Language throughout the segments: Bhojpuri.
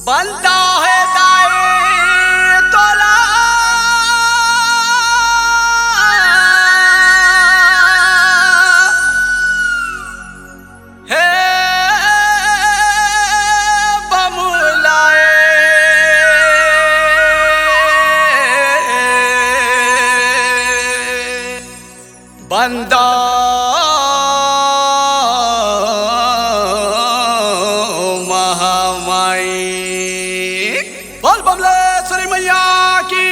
बनता है दाए तोला है बमुलाए बंदा बोल बमलेश्वरी मैया की।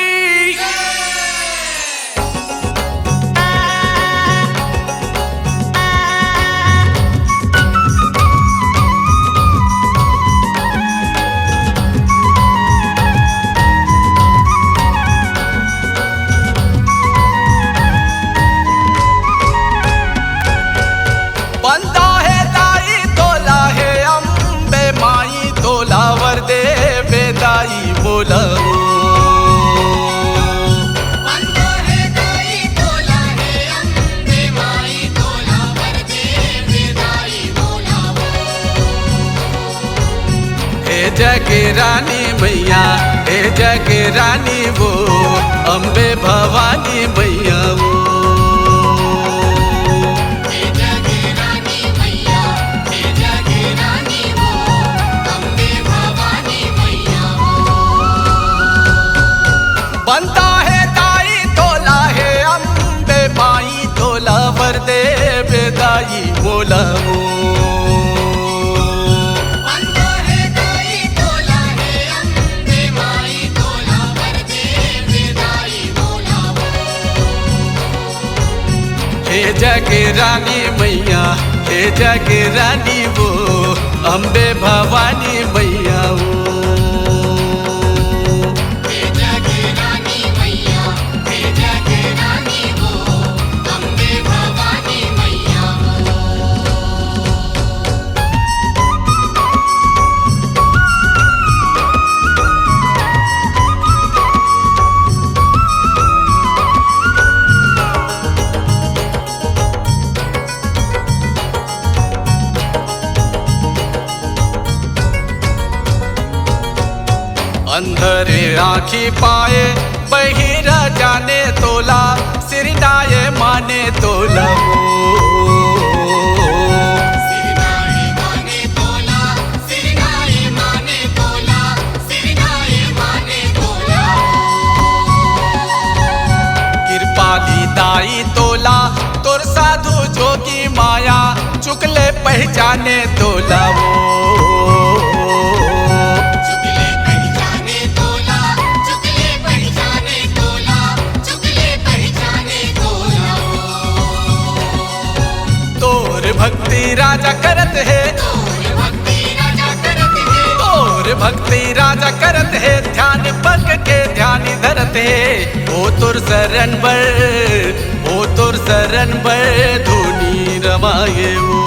बनता है दाई तोला है अम्बे माई तोला वरदे बेदाई बोला जगे रानी मैया हे जगे रानी वो अम्बे भवानी मैया वो बनता है दाई तोला है अम्बे माई तोला वरदे बेदाई बोला वो हे जगे रानी मैया हे जगे रानी वो अम्बे भवानी मैया वो हे जगे रानी मैया हे जगे रानी वो अम्बे भवानी मैया अंधरे आँखी पाए बहिरा जाने तोला सिरनाए माने तोला सिरनाए माने तोला सिरनाए माने तोला सिरनाए माने तोला कृपाली दाई तोला तोर साधु जोगी माया चुकले पहचाने तोला वो भक्ति राजा करत है और भक्ति राजा करत है ध्यान पग के ध्यान धरत है ओ तुर शरण बर धुनी रमाए वो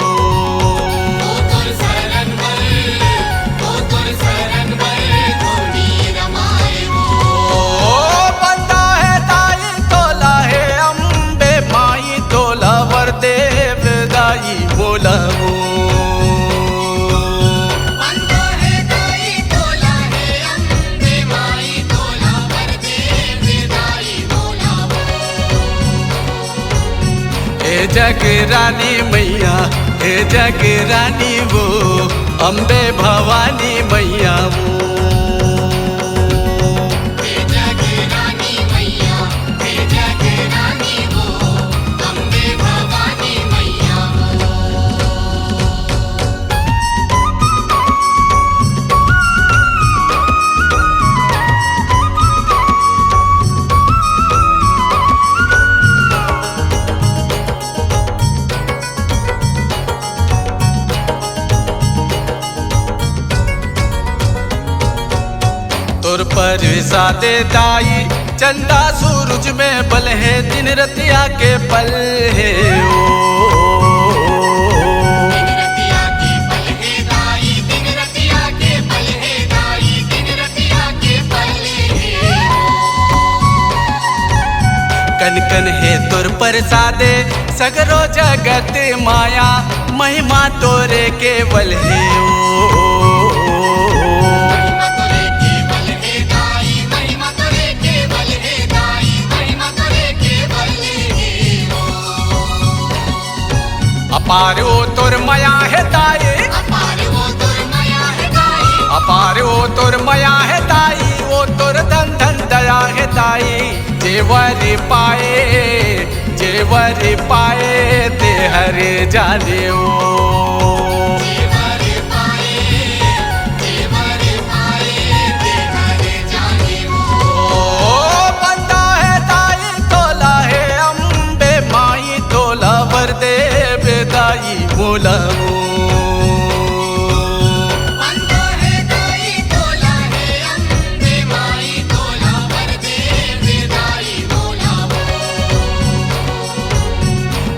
बनता है दाई तोला है अम्बे माई तोला वरदे बेदाई बोला वो बनता है दाई तोला है अम्बे माई तोला वरदे बेदाई बोला हे जगे रानी मैया हे जगे रानी वो अम्बे भवानी मैया वो हे जगे रानी मैया हे जगे रानी वो अम्बे भवानी मैया तोर पर सादे दाई चंदा सूरज में बल है दिन रतिया के पल है दिन रतिया के पल है दाई दिन रतिया के पल है दाई दिन रतिया के पल है कन कन है तोर पर सादे सगरो जगत माया महिमा तोरे केवल है ओ अपार ओ तोर मया है ताई, अपार वो तुर मया है दाई, अपार ओ तोर मया है ताई, ओ तोर धन धन दया है ताई। जेवर पाए, जेवर पाए ते हर जाने ओ, जेवर पाए, जेवर पाए ते हर जाने वो। ओ बंदा है ताई तोला है अम्बे माई तोला वर दे बेदाई मोला ओ। बंदा है दाई तोला है अम्बे माई तोला वर दे बेदाई बोला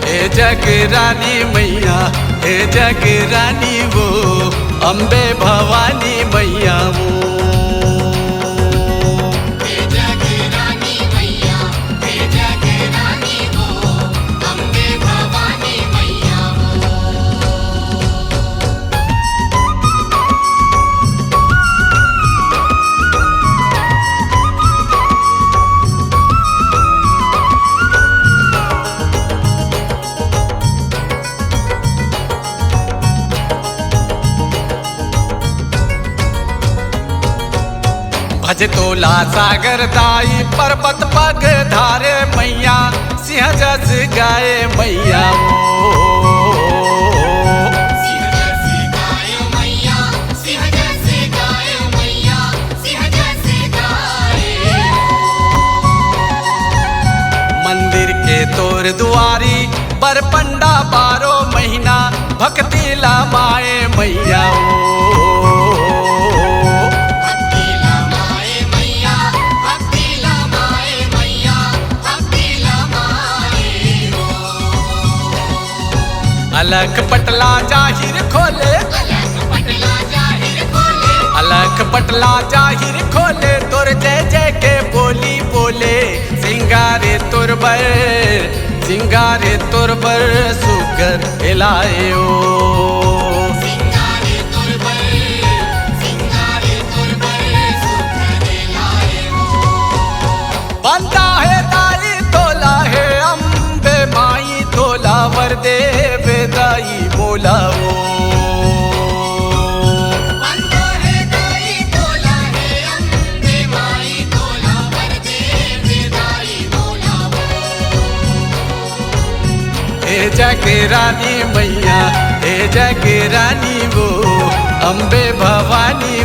हे जग रानी मैया, हे जग रानी वो अम्बे भवानी मैया वो। हे जग रानी मैया, हे जग रानी वो अम्बे भवानी मैया वो। भज तोला सागर दाई पर्वत पग धारे मैया, सिंह जस गाए मैया वो। सिंह जैसे गायो मैया, सिंह जैसे गायो मैया, सिंह जैसे गाए। मंदिर के तोर दुआरी पर पंडा बारो महीना, भक्ति लामाए मैया वो। भक्ति लमाए मैया, भक्ति लमाए मैया, भक्ति लमाए हो। अलख पटला जाहिर खोले, अलग पटला जाहिर खोले, अलख पटला जाहिर खोले, तोर जय जय के बोली बोले। सिंगारे तोर बर, सिंगारे तोर बर सुगर हिलाए ओ। सिंगारे तुरबर, सिंगारे तुरबर सुखरे लाए हो। बंदा है दाई तोला है अम्बे माई तोला वर दे बेदाई मोला ओ। बंदा है दाई तोला है अम्बे माई तोला वर दे बेदाई बोला हे जग रानी मैया, हे जग रानी वो अम्बे भवानी